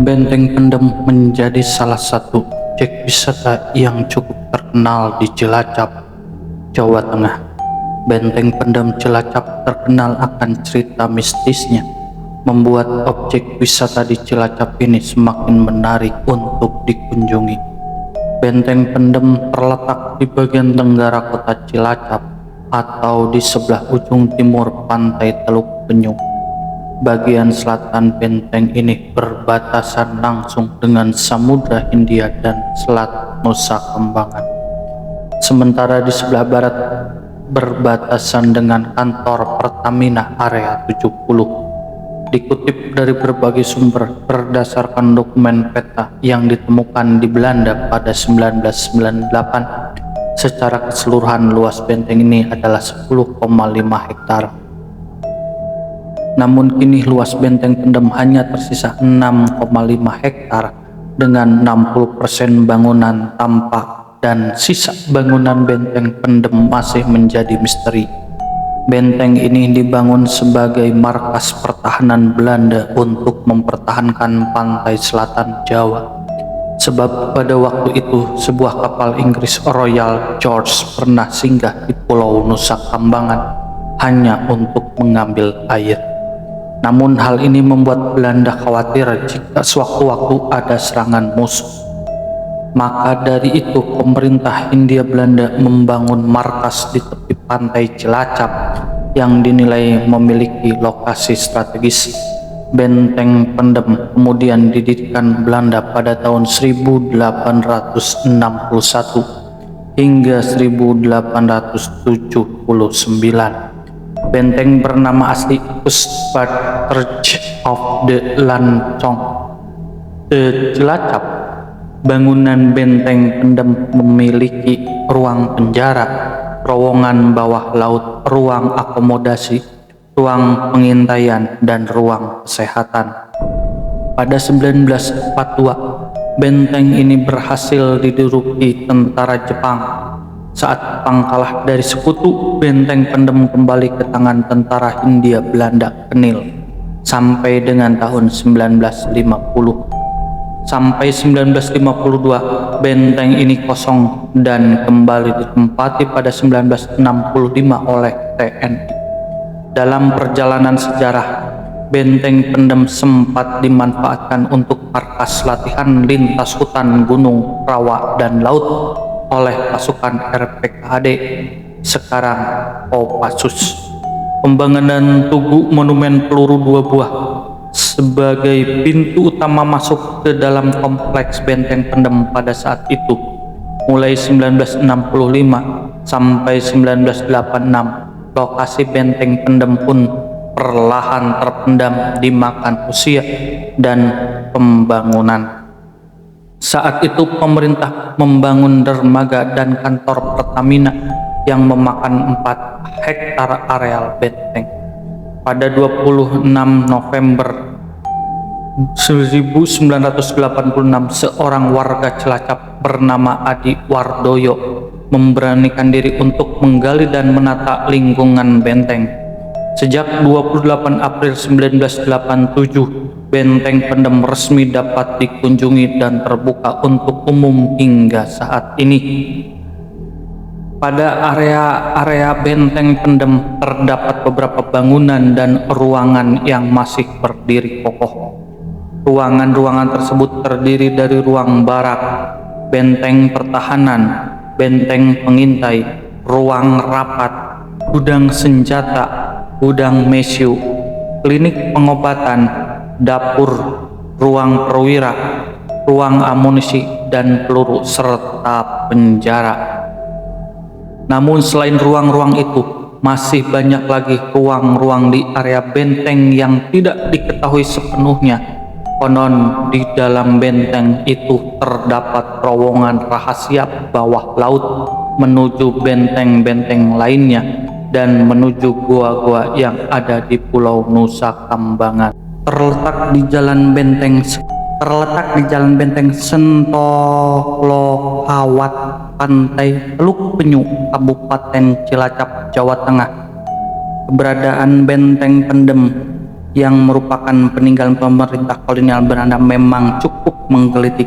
Benteng Pendem menjadi salah satu objek wisata yang cukup terkenal di Cilacap, Jawa Tengah. Benteng Pendem Cilacap terkenal akan cerita mistisnya, membuat objek wisata di Cilacap ini semakin menarik untuk dikunjungi. Benteng Pendem terletak di bagian tenggara kota Cilacap atau di sebelah ujung timur pantai Teluk Penyu. Bagian selatan benteng ini berbatasan langsung dengan Samudra Hindia dan Selat Nusa Kambangan. Sementara di sebelah barat berbatasan dengan kantor Pertamina Area 70. Dikutip dari berbagai sumber berdasarkan dokumen peta yang ditemukan di Belanda pada 1998, secara keseluruhan luas benteng ini adalah 10,5 hektar. Namun kini luas benteng Pendem hanya tersisa 6,5 hektar dengan 60% bangunan tampak, dan sisa bangunan benteng Pendem masih menjadi misteri. Benteng ini dibangun sebagai markas pertahanan Belanda untuk mempertahankan pantai selatan Jawa. Sebab pada waktu itu sebuah kapal Inggris Royal George pernah singgah di Pulau Nusa Kambangan hanya untuk mengambil air. Namun hal ini membuat Belanda khawatir jika sewaktu-waktu ada serangan musuh. Maka dari itu pemerintah Hindia Belanda membangun markas di tepi pantai Cilacap yang dinilai memiliki lokasi strategis. Benteng Pendem kemudian didirikan Belanda pada tahun 1861 hingga 1879. Benteng bernama asli Usbad Church of the Lancong de Cilacap. Bangunan benteng Pendem memiliki ruang penjara, terowongan bawah laut, ruang akomodasi, ruang pengintaian, dan ruang kesehatan. Pada 1942, benteng ini berhasil diduduki tentara Jepang. Saat Jepang kalah dari sekutu, benteng Pendem kembali ke tangan tentara Hindia Belanda Kenil sampai dengan tahun 1950. Sampai 1952, benteng ini kosong dan kembali ditempati pada 1965 oleh TNI. Dalam perjalanan sejarah, benteng Pendem sempat dimanfaatkan untuk markas latihan lintas hutan, gunung, rawa, dan laut oleh pasukan RPKAD, sekarang Kopassus. Pembangunan Tugu Monumen Peluru 2 buah sebagai pintu utama masuk ke dalam kompleks benteng Pendem pada saat itu. Mulai 1965 sampai 1986, lokasi benteng Pendem pun perlahan terpendam dimakan usia dan pembangunan. Saat itu pemerintah membangun dermaga dan kantor Pertamina yang memakan 4 hektar areal benteng. Pada 26 November 1986, seorang warga Cilacap bernama Adi Wardoyo memberanikan diri untuk menggali dan menata lingkungan benteng. Sejak 28 April 1987, benteng Pendem resmi dapat dikunjungi dan terbuka untuk umum hingga saat ini. Pada area benteng Pendem terdapat beberapa bangunan dan ruangan yang masih berdiri kokoh. Ruangan-ruangan tersebut terdiri dari ruang barak, benteng pertahanan, benteng pengintai, ruang rapat, gudang senjata, gudang mesiu, klinik pengobatan, dapur, ruang perwira, ruang amunisi dan peluru, serta penjara. Namun selain ruang-ruang itu, masih banyak lagi ruang-ruang di area benteng yang tidak diketahui sepenuhnya. Konon di dalam benteng itu terdapat terowongan rahasia bawah laut menuju benteng-benteng lainnya dan menuju gua-gua yang ada di Pulau Nusa Kambangan. Terletak di Jalan Benteng Sentolokawat, Pantai Teluk Penyu, Kabupaten Cilacap, Jawa Tengah. Keberadaan benteng Pendem yang merupakan peninggalan pemerintah kolonial Belanda memang cukup menggelitik.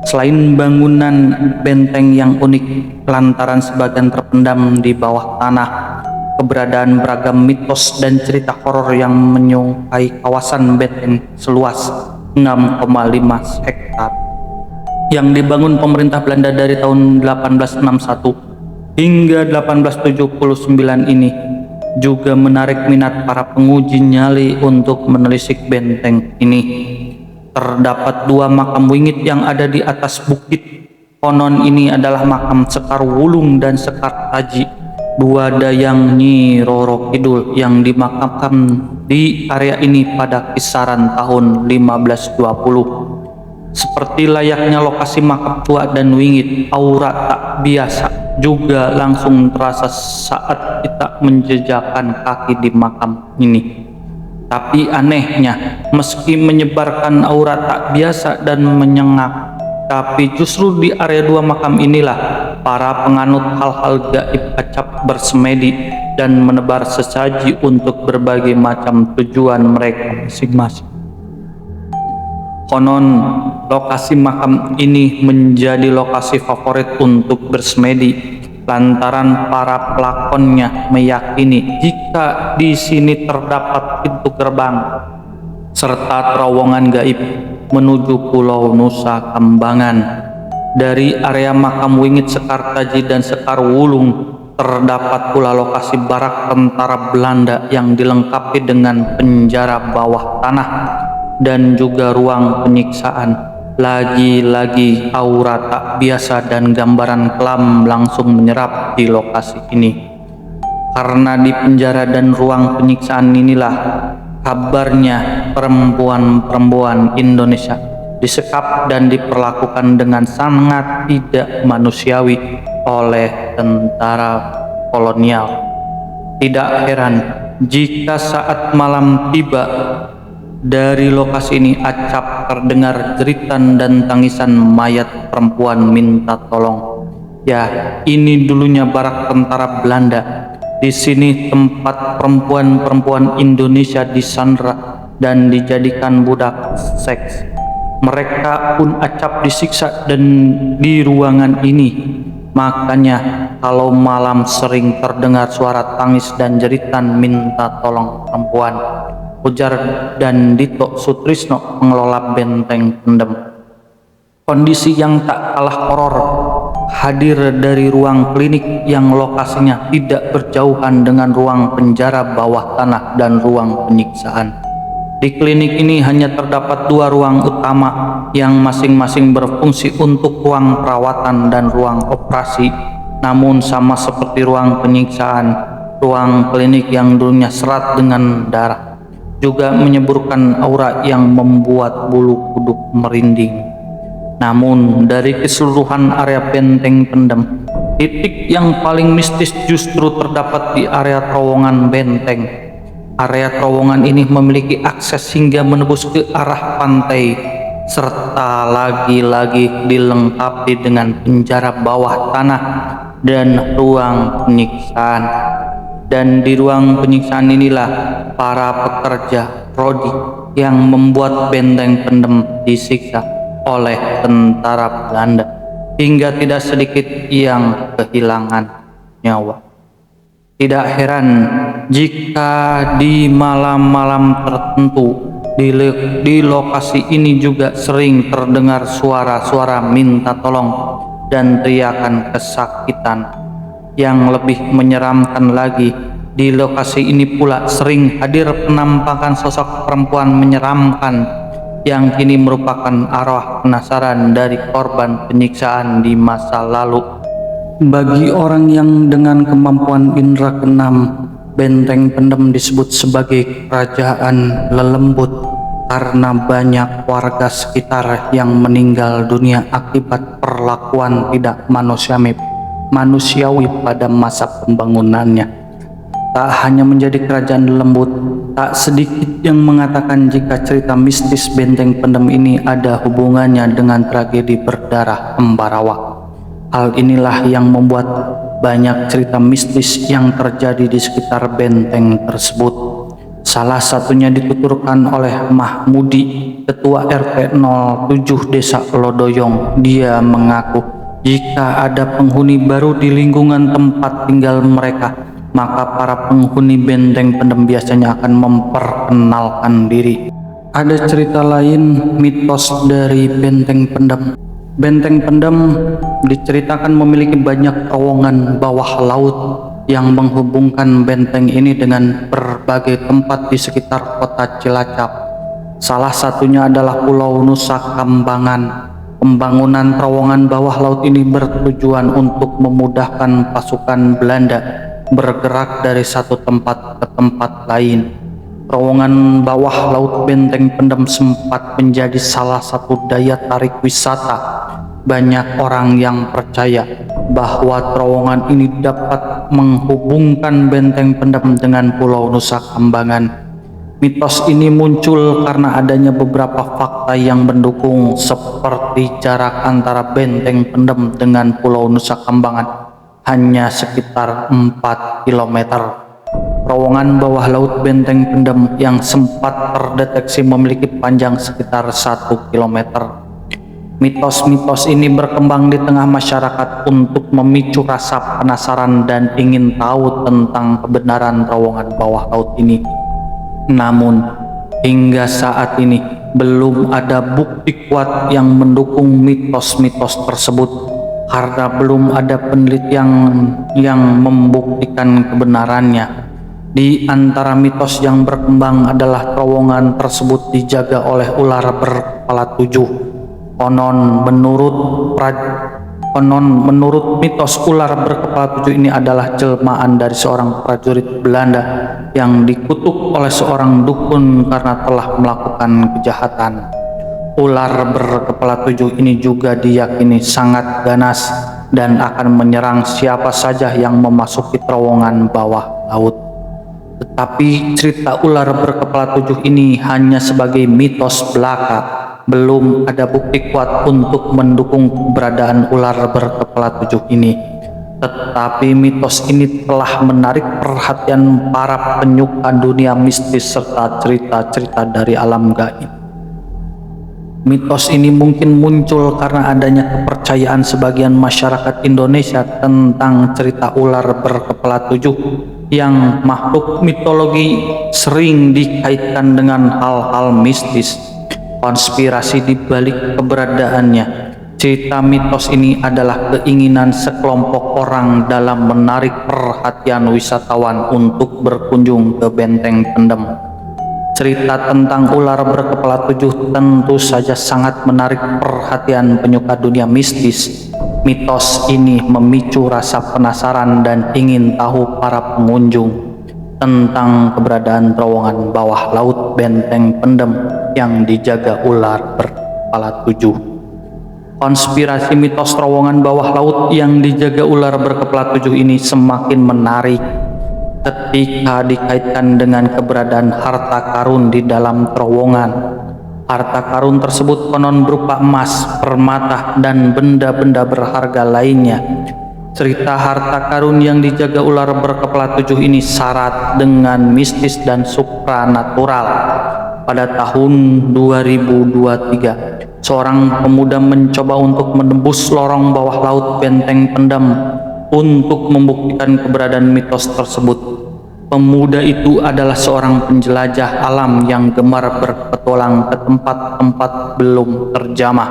Selain bangunan benteng yang unik lantaran sebagian terpendam di bawah tanah, keberadaan beragam mitos dan cerita horor yang menyukai kawasan benteng seluas 6,5 hektar yang dibangun pemerintah Belanda dari tahun 1861 hingga 1879 ini juga menarik minat para penguji nyali untuk menelisik benteng ini. Terdapat 2 makam wingit yang ada di atas bukit. Konon ini adalah makam Sekar Wulung dan Sekar Taji, 2 dayang Nyi Roro Kidul yang dimakamkan di area ini pada kisaran tahun 1520. Seperti layaknya lokasi makam tua dan wingit, aura tak biasa juga langsung terasa saat kita menjejakkan kaki di makam ini. Tapi anehnya, meski menyebarkan aura tak biasa dan menyengat, tapi justru di area 2 makam inilah para penganut hal-hal gaib acap bersemedi dan menebar sesaji untuk berbagai macam tujuan mereka masing-masing. Konon, lokasi makam ini menjadi lokasi favorit untuk bersemedi lantaran para pelakonnya meyakini jika di sini terdapat pintu gerbang serta terowongan gaib menuju Pulau Nusa Kambangan. Dari area makam wingit Sekar Taji dan Sekar Wulung terdapat pula lokasi barak tentara Belanda yang dilengkapi dengan penjara bawah tanah dan juga ruang penyiksaan. Lagi-lagi aura tak biasa dan gambaran kelam langsung menyerap di lokasi ini. Karena di penjara dan ruang penyiksaan inilah kabarnya perempuan-perempuan Indonesia disekap dan diperlakukan dengan sangat tidak manusiawi oleh tentara kolonial. Tidak heran jika saat malam tiba, dari lokasi ini acap terdengar jeritan dan tangisan mayat perempuan minta tolong. Ya, ini dulunya barak tentara Belanda. Di sini tempat perempuan-perempuan Indonesia disandra dan dijadikan budak seks. Mereka pun acap disiksa dan di ruangan ini. Makanya kalau malam sering terdengar suara tangis dan jeritan minta tolong perempuan, ujar dan Dito Sutrisno, pengelola benteng Pendem. Kondisi yang tak kalah horor hadir dari ruang klinik yang lokasinya tidak berjauhan dengan ruang penjara bawah tanah dan ruang penyiksaan. Di klinik ini hanya terdapat 2 ruang utama yang masing-masing berfungsi untuk ruang perawatan dan ruang operasi. Namun sama seperti ruang penyiksaan, ruang klinik yang dulunya serat dengan darah juga menyemburkan aura yang membuat bulu kuduk merinding. Namun dari keseluruhan area benteng Pendem, titik yang paling mistis justru terdapat di area terowongan benteng. Area terowongan ini memiliki akses hingga menembus ke arah pantai, serta lagi-lagi dilengkapi dengan penjara bawah tanah dan ruang penyiksaan. Dan di ruang penyiksaan inilah para pekerja Rodi yang membuat benteng Pendem disiksa oleh tentara Belanda hingga tidak sedikit yang kehilangan nyawa. Tidak heran jika di malam-malam tertentu di lokasi ini juga sering terdengar suara-suara minta tolong dan teriakan kesakitan. Yang lebih menyeramkan lagi, di lokasi ini pula sering hadir penampakan sosok perempuan menyeramkan yang kini merupakan arwah penasaran dari korban penyiksaan di masa lalu. Bagi orang yang dengan kemampuan indera keenam, benteng Pendem disebut sebagai kerajaan lelembut karena banyak warga sekitar yang meninggal dunia akibat perlakuan tidak manusiawi pada masa pembangunannya. Tak hanya menjadi kerajaan lembut, tak sedikit yang mengatakan jika cerita mistis benteng Pendem ini ada hubungannya dengan tragedi berdarah Ambarawa. Hal inilah yang membuat banyak cerita mistis yang terjadi di sekitar benteng tersebut. Salah satunya dituturkan oleh Mahmudi, ketua RT 07 Desa Lodoyong. Dia mengaku jika ada penghuni baru di lingkungan tempat tinggal mereka, maka para penghuni benteng pendem biasanya akan memperkenalkan diri. Ada cerita lain, mitos dari benteng pendem. Benteng pendem diceritakan memiliki banyak terowongan bawah laut yang menghubungkan benteng ini dengan berbagai tempat di sekitar kota Cilacap. Salah satunya adalah Pulau Nusa Kambangan. Pembangunan terowongan bawah laut ini bertujuan untuk memudahkan pasukan Belanda bergerak dari satu tempat ke tempat lain. Terowongan bawah laut benteng pendem sempat menjadi salah satu daya tarik wisata. Banyak orang yang percaya bahwa terowongan ini dapat menghubungkan benteng pendem dengan Pulau Nusa Kambangan. Mitos ini muncul karena adanya beberapa fakta yang mendukung, seperti jarak antara benteng pendem dengan Pulau Nusa Kambangan hanya sekitar 4 km. Terowongan bawah laut benteng pendem yang sempat terdeteksi memiliki panjang sekitar 1 km. Mitos-mitos ini berkembang di tengah masyarakat untuk memicu rasa penasaran dan ingin tahu tentang kebenaran terowongan bawah laut ini. Namun, hingga saat ini belum ada bukti kuat yang mendukung mitos-mitos tersebut, karena belum ada penelitian yang membuktikan kebenarannya. Di antara mitos yang berkembang adalah terowongan tersebut dijaga oleh ular berkepala 7. Konon menurut mitos, ular berkepala 7 ini adalah jelmaan dari seorang prajurit Belanda yang dikutuk oleh seorang dukun karena telah melakukan kejahatan. Ular berkepala 7 ini juga diyakini sangat ganas dan akan menyerang siapa saja yang memasuki terowongan bawah laut. Tetapi cerita ular berkepala 7 ini hanya sebagai mitos belaka. Belum ada bukti kuat untuk mendukung keberadaan ular berkepala 7 ini. Tetapi mitos ini telah menarik perhatian para penyuka dunia mistis serta cerita-cerita dari alam gaib. Mitos ini mungkin muncul karena adanya kepercayaan sebagian masyarakat Indonesia tentang cerita ular berkepala 7 yang makhluk mitologi sering dikaitkan dengan hal-hal mistis. Konspirasi di balik keberadaannya. Cerita mitos ini adalah keinginan sekelompok orang dalam menarik perhatian wisatawan untuk berkunjung ke benteng pendem. Cerita tentang ular berkepala 7 tentu saja sangat menarik perhatian penyuka dunia mistis. Mitos ini memicu rasa penasaran dan ingin tahu para pengunjung tentang keberadaan terowongan bawah laut benteng pendem yang dijaga ular berkepala 7. Konspirasi mitos terowongan bawah laut yang dijaga ular berkepala 7 ini semakin menarik ketika dikaitkan dengan keberadaan harta karun di dalam terowongan. Harta karun tersebut konon berupa emas, permata, dan benda-benda berharga lainnya. Cerita harta karun yang dijaga ular berkepala 7 ini syarat dengan mistis dan supranatural. Pada tahun 2023, seorang pemuda mencoba untuk menembus lorong bawah laut benteng pendem untuk membuktikan keberadaan mitos tersebut. Pemuda itu adalah seorang penjelajah alam yang gemar berpetualang ke tempat-tempat belum terjamah.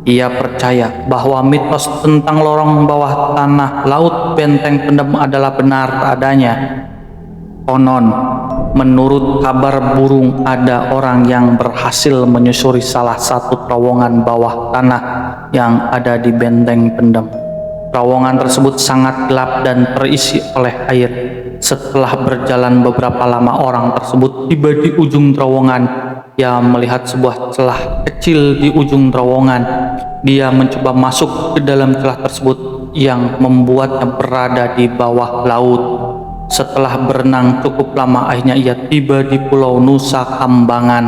Ia percaya bahwa mitos tentang lorong bawah tanah laut benteng pendem adalah benar adanya. Konon, menurut kabar burung, ada orang yang berhasil menyusuri salah satu terowongan bawah tanah yang ada di benteng pendem. Terowongan tersebut sangat gelap dan terisi oleh air. Setelah berjalan beberapa lama, orang tersebut tiba di ujung terowongan. Ia melihat sebuah celah kecil di ujung terowongan. Dia mencoba masuk ke dalam celah tersebut yang membuatnya berada di bawah laut. Setelah berenang cukup lama, akhirnya ia tiba di Pulau Nusa Kambangan.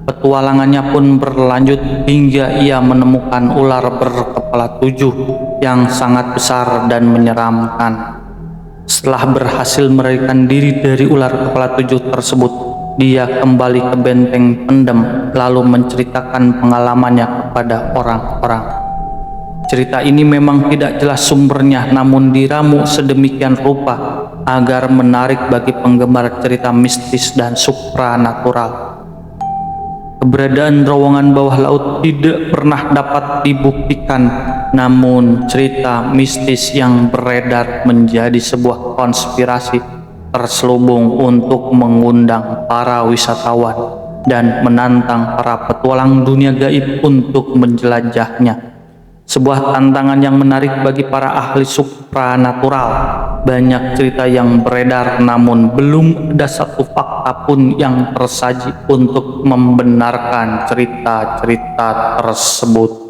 Petualangannya pun berlanjut hingga ia menemukan ular berkepala 7 yang sangat besar dan menyeramkan. Setelah berhasil melarikan diri dari ular kepala 7 tersebut, dia kembali ke benteng pendem lalu menceritakan pengalamannya kepada orang-orang. Cerita ini memang tidak jelas sumbernya, namun diramu sedemikian rupa agar menarik bagi penggemar cerita mistis dan supranatural. Keberadaan terowongan bawah laut tidak pernah dapat dibuktikan, namun cerita mistis yang beredar menjadi sebuah konspirasi terselubung untuk mengundang para wisatawan dan menantang para petualang dunia gaib untuk menjelajahnya. Sebuah tantangan yang menarik bagi para ahli supranatural. Banyak cerita yang beredar, namun belum ada satu fakta pun yang tersaji untuk membenarkan cerita-cerita tersebut.